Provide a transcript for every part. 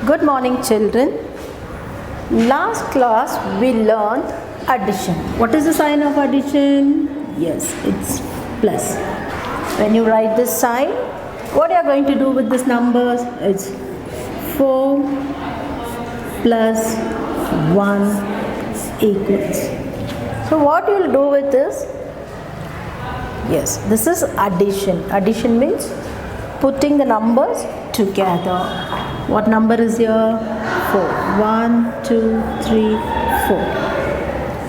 Good morning, children. Last class we learned addition. What is the sign of addition? Yes, it's plus. When you write this sign, what you are going to do with these numbers? It's 4 plus 1 equals. So what you will do with this? Yes, this is addition. Addition means putting the numbers together. What number is here? 4. 1, 2, 3, 4.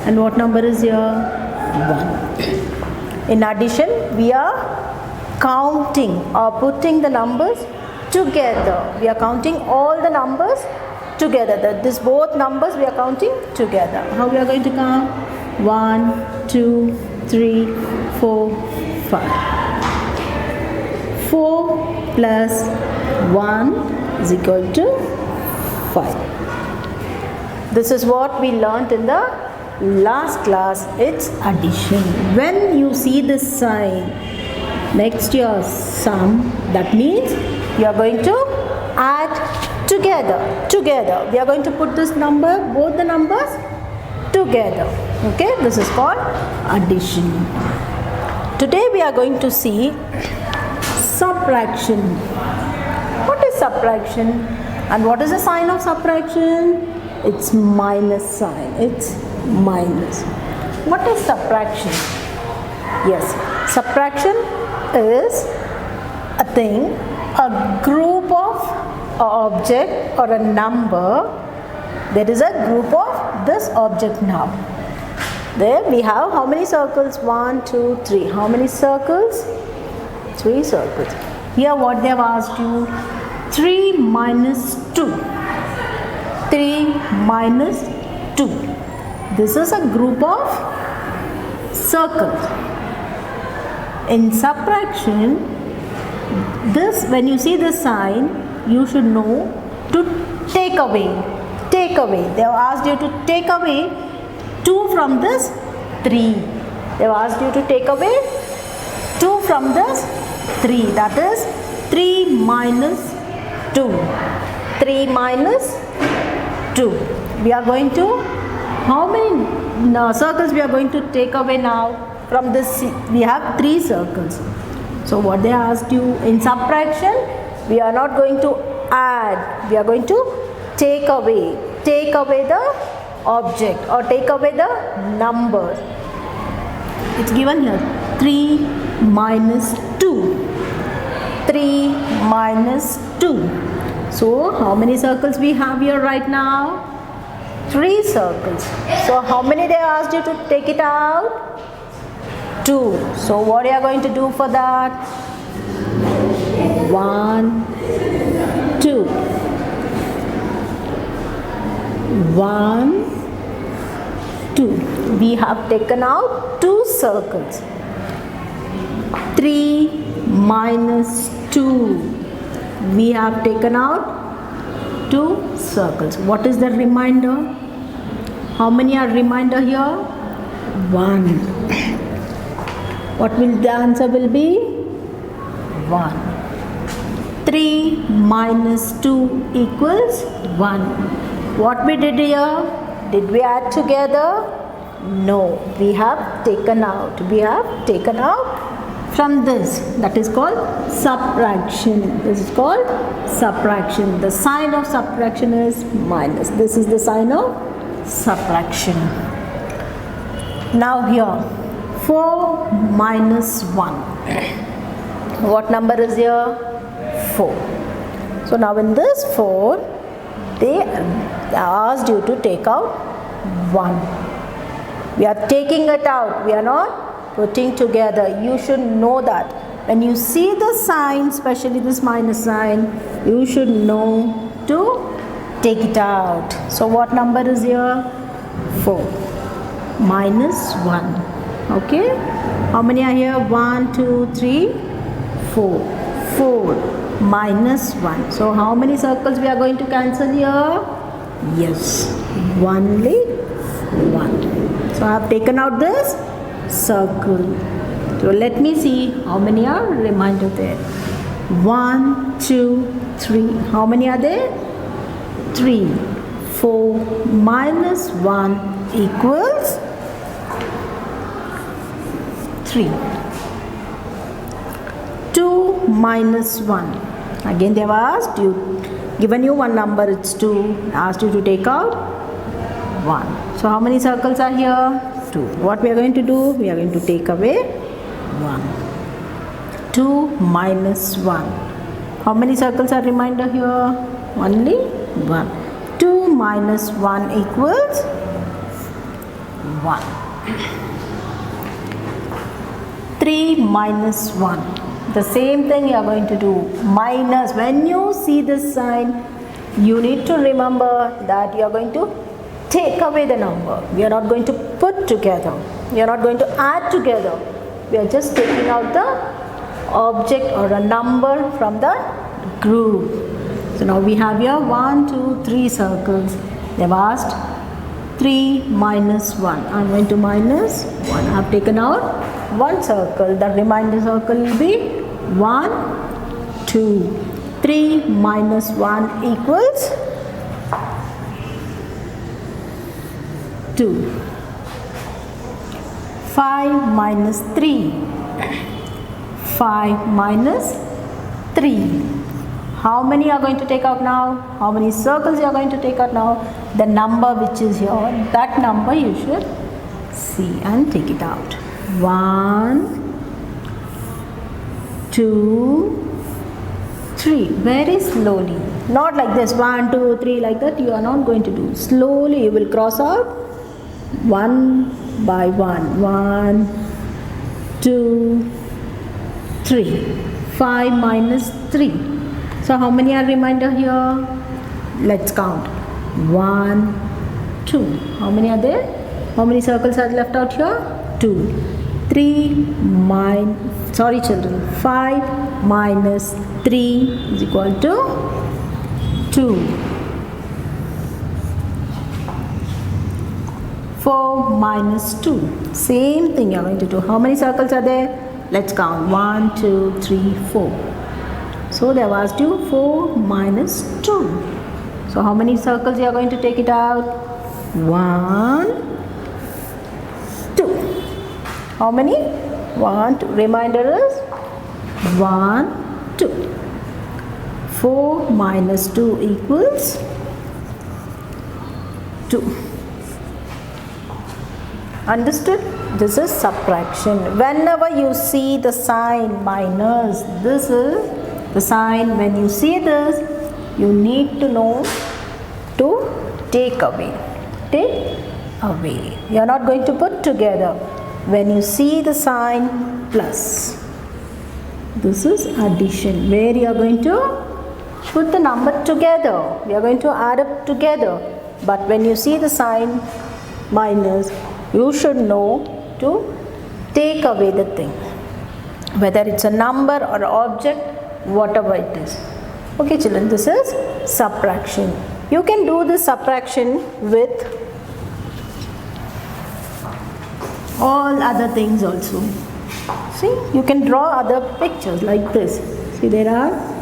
And what number is here? 1. In addition, we are counting or putting the numbers together. We are counting all the numbers together. This both numbers we are counting together. How we are going to count? 1, 2, 3, 4, 5. 4 plus 1 is equal to 5. This is what we learnt in the last class. It's addition. When you see this sign next to your sum, that means you are going to add together. We are going to put this number, both the numbers together. Okay, this is called addition. Today we are going to see subtraction. What is subtraction? And what is the sign of subtraction? It's minus sign. It's minus. What is subtraction? Yes, subtraction is a thing, a group of an object or a number. There is a group of this object now. There we have how many circles? 1, 2, 3. How many circles? 3 circles. Here what they have asked you? 3 minus 2. 3 minus 2. This is a group of circles. In subtraction, this, when you see this sign, you should know to take away. Take away. They have asked you to take away 2 from this 3. They have asked you to take away 2 from this 3. That is 3 minus 2. 3 minus 2. We are going to, how many circles we are going to take away now? From this, we have 3 circles. So what they asked you in subtraction, we are not going to add. We are going to take away. Take away the object or take away the number. It's given here. 3 minus 2. 3 minus 2. So how many circles we have here right now? 3 circles. So how many they asked you to take it out? 2. So what are you going to do for that? 1, 2. 1, 2. We have taken out 2 circles. 3 minus 2. We have taken out 2 circles. What is the remainder? How many are remainder here? 1. What will the answer will be? 1. 3 minus 2 equals 1. What we did here? Did we add together? No. We have taken out. We have taken out from this. That is called subtraction. This is called subtraction. The sign of subtraction is minus. This is the sign of subtraction. Now here, 4 minus 1. What number is here? 4. So now in this 4, they asked you to take out 1. We are taking it out. We are not putting together. You should know that. When you see the sign, especially this minus sign, you should know to take it out. So what number is here? 4 minus 1. Okay. How many are here? 1, 2, 3, 4. 4 minus 1. So how many circles we are going to cancel here? Yes, only 1. So I have taken out this circle. So let me see how many are remainder there. 1, 2, 3. How many are there? 3. 4 minus 1 equals 3. 2 minus 1. Again they have asked you, given you one number, it's 2, asked you to take out 1. So how many circles are here? 2. What we are going to do? We are going to take away 1. 2 minus 1. How many circles are remainder here? Only 1. 2 minus 1 equals 1. 3 minus 1. The same thing you are going to do. Minus. When you see this sign, you need to remember that you are going to take away the number. We are not going to put together. We are not going to add together. We are just taking out the object or a number from the group. So now we have here 1, 2, 3 circles. They have asked 3 minus 1. I am going to minus 1. I have taken out one circle. The remainder circle will be 1, 2. 3 minus 1 equals 2. 5 minus 3. 5 minus 3. How many are going to take out now? How many circles you are going to take out now? The number which is here, that number you should see and take it out. 1, 2, 3. Very slowly. Not like this 1, 2, 3 like that. You are not going to do. Slowly you will cross out one by one. 1, 2, 3. 5 minus 3. So how many are remainder here? Let's count. 1, 2. How many are there? How many circles are left out here? 2. 3 children. 5 minus 3 is equal to 2. 4 minus 2. Same thing you are going to do. How many circles are there? Let's count. 1, 2, 3, 4. So they have asked you 4 minus 2. So how many circles you are going to take it out? 1, 2. How many? 1, 2. Remainder is 1, 2. 4 minus 2 equals 2. Understood? This is subtraction. Whenever you see the sign minus, this is the sign. When you see this, you need to know to take away. Take away. You are not going to put together. When you see the sign plus, this is addition, where you are going to put the number together. We are going to add up together. But when you see the sign minus, you should know to take away the thing, whether it's a number or object, whatever it is. Okay children, this is subtraction. You can do this subtraction with all other things also. See, you can draw other pictures like this. See, there are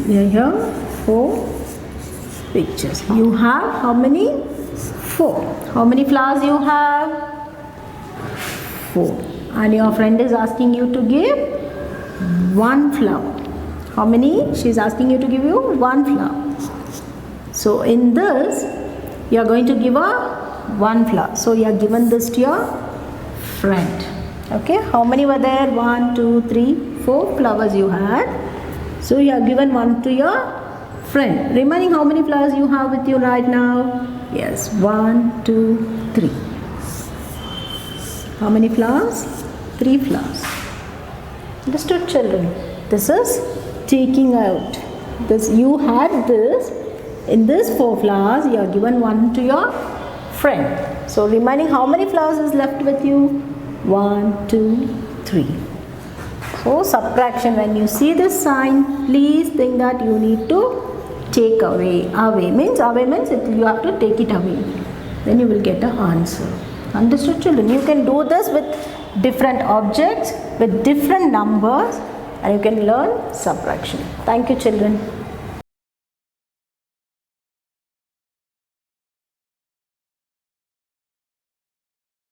here 4 pictures. You have how many? 4. How many flowers you have? 4. And your friend is asking you to give 1 flower. How many? She is asking you to give you 1 flower. So in this, you are going to give her 1 flower. So you have given this to your friend. Okay. How many were there? 1, 2, 3, 4 flowers you had. So you have given 1 to your friend. Remaining, how many flowers you have with you right now? Yes, 1, 2, 3. How many flowers? 3 flowers. Understood children? This is taking out. This you had this. In this 4 flowers, you have given 1 to your friend. So remaining, how many flowers is left with you? 1, 2, 3. So subtraction, when you see this sign, please think that you need to take away. Away means you have to take it away. Then you will get an answer. Understood, children? You can do this with different objects, with different numbers, and you can learn subtraction. Thank you, children.